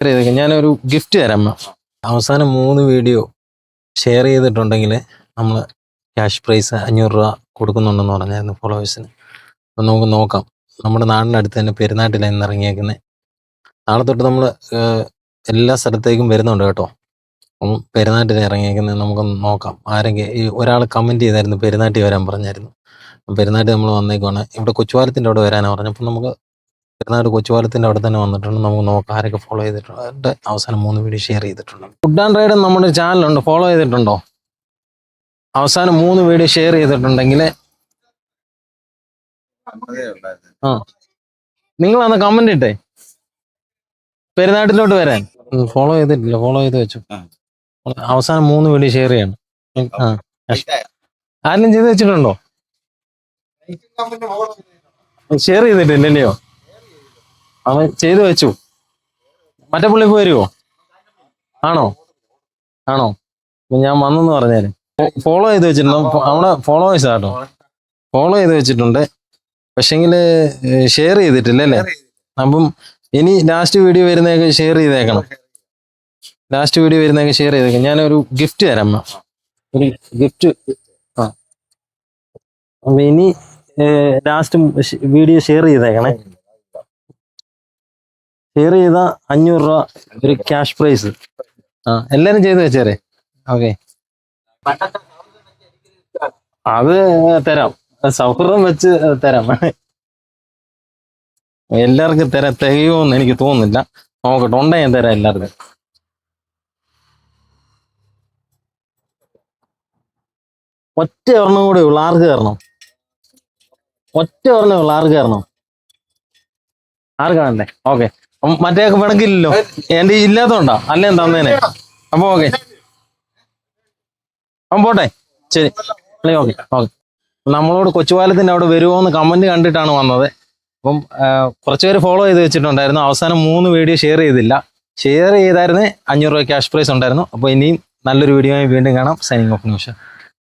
ഞാനൊരു ഗിഫ്റ്റ് തരാം. അവസാനം 3 വീഡിയോ ഷെയർ ചെയ്തിട്ടുണ്ടെങ്കിൽ നമ്മൾ ക്യാഷ് പ്രൈസ് 500 രൂപ കൊടുക്കുന്നുണ്ടെന്ന് പറഞ്ഞായിരുന്നു ഫോളോവേഴ്സിന്. അപ്പം നമുക്ക് നോക്കാം. നമ്മുടെ നാടിനടുത്ത് തന്നെ പെരുന്നാട്ടിലാണ് ഇന്ന് ഇറങ്ങിയേക്കുന്നത്. നാളെ തൊട്ട് നമ്മൾ എല്ലാ സ്ഥലത്തേക്കും വരുന്നുണ്ട് കേട്ടോ. അപ്പം പെരുന്നാട്ടിൽ ഇറങ്ങിയേക്കുന്നത് നമുക്കൊന്ന് നോക്കാം. ആരെങ്കിലും ഒരാൾ കമൻറ്റ് ചെയ്തായിരുന്നു പെരുന്നാട്ടിൽ വരാൻ പറഞ്ഞായിരുന്നു. അപ്പം പെരുന്നാട്ടിൽ നമ്മൾ വന്നേക്കുവാണ്. ഇവിടെ കൊച്ചുപാലത്തിൻ്റെ അവിടെ വരാനാണ് പറഞ്ഞത്. അപ്പം നമുക്ക് പെരുന്നാട് കൊച്ചുപാലത്തിൻ്റെ അവിടെ തന്നെ വന്നിട്ടുണ്ട്. നമുക്ക് നോക്കാം ആരൊക്കെ ഫോളോ ചെയ്തിട്ടുണ്ട്. അവസാനം 3 വീഡിയോ ഷെയർ ചെയ്തിട്ടുണ്ട്. ഫുഡ് ആൻഡ് റൈഡ് നമ്മുടെ ചാനലുണ്ട്, ഫോളോ ചെയ്തിട്ടുണ്ടോ? അവസാനം 3 വീഡിയോ ഷെയർ ചെയ്തിട്ടുണ്ടെങ്കിൽ നിങ്ങളന്ന് കമന്റ് ഇട്ടേ പെരുന്നാട്ടിലോട്ട് വരാൻ. ഫോളോ ചെയ്തിട്ടില്ല, ഫോളോ ചെയ്ത് വെച്ചു. അവസാനം 3 വീഡിയോ ഷെയർ ചെയ്യണം. ആരെങ്കിലും ചെയ്ത് വെച്ചിട്ടുണ്ടോ? ഷെയർ ചെയ്തിട്ടില്ലല്ലയോ? അവൻ ചെയ്തു വെച്ചു. മറ്റേ പുള്ളിക്ക് വരുമോ? ആണോ ആണോ ഞാൻ വന്നെന്ന് പറഞ്ഞാല് ഫോളോ ചെയ്ത് വെച്ചിട്ടുണ്ട്. നമ്മുടെ ഫോളോവേഴ്സ് ആട്ടോ, ഫോളോ ചെയ്ത് വെച്ചിട്ടുണ്ട്. പക്ഷെങ്കിൽ ഷെയർ ചെയ്തിട്ടില്ല അല്ലേ? അപ്പം ഇനി ലാസ്റ്റ് വീഡിയോ വരുന്നതൊക്കെ ഷെയർ ചെയ്തേക്കണം. ലാസ്റ്റ് വീഡിയോ വരുന്നതൊക്കെ ഷെയർ ചെയ്തേക്കണം. ഞാനൊരു ഗിഫ്റ്റ് തരാം. ഒരു ഗിഫ്റ്റ്. അപ്പൊ ഇനി ലാസ്റ്റ് വീഡിയോ ഷെയർ ചെയ്തേക്കണേ. ഷെയർ ചെയ്ത 500 രൂപ ഒരു ക്യാഷ് പ്രൈസ്. എല്ലാരും ചെയ്ത് വെച്ചേരെ. ഓക്കെ, അത് തരാം. സൗഹൃദം വെച്ച് തരാം. എല്ലാവർക്കും തരാം. തികയുമെന്ന് എനിക്ക് തോന്നുന്നില്ല. നോക്കട്ടെ, ഉണ്ട ഞാൻ തരാം എല്ലാവർക്കും. ഒറ്റ ഒരെണ്ണം കൂടെ ഉള്ളു. ആർക്ക് കയറണം? ഒറ്റ ഒരെണ്ണേ ഉള്ളു. ആർക്ക് കയറണം? ആർക്കാണല്ലേ? ഓക്കെ, മറ്റേ പിണക്കില്ലല്ലോ. എന്റെ ഇല്ലാത്തോണ്ടാ, അല്ലേ തന്നേനെ. അപ്പൊ ഓക്കെ, അപ്പം പോട്ടെ. ശരി, ഓക്കെ ഓക്കെ. നമ്മളോട് കൊച്ചുപാലത്തിന്റെ അവിടെ വരുമോ എന്ന് കമന്റ് കണ്ടിട്ടാണ് വന്നത്. അപ്പം കുറച്ച് പേര് ഫോളോ ചെയ്ത് വെച്ചിട്ടുണ്ടായിരുന്നു. അവസാനം 3 വീഡിയോ ഷെയർ ചെയ്തില്ല. ഷെയർ ചെയ്തായിരുന്നു 500 രൂപ ക്യാഷ് പ്രൈസ് ഉണ്ടായിരുന്നു. അപ്പോൾ ഇനിയും നല്ലൊരു വീഡിയോ വീണ്ടും കാണാം. Signing off news.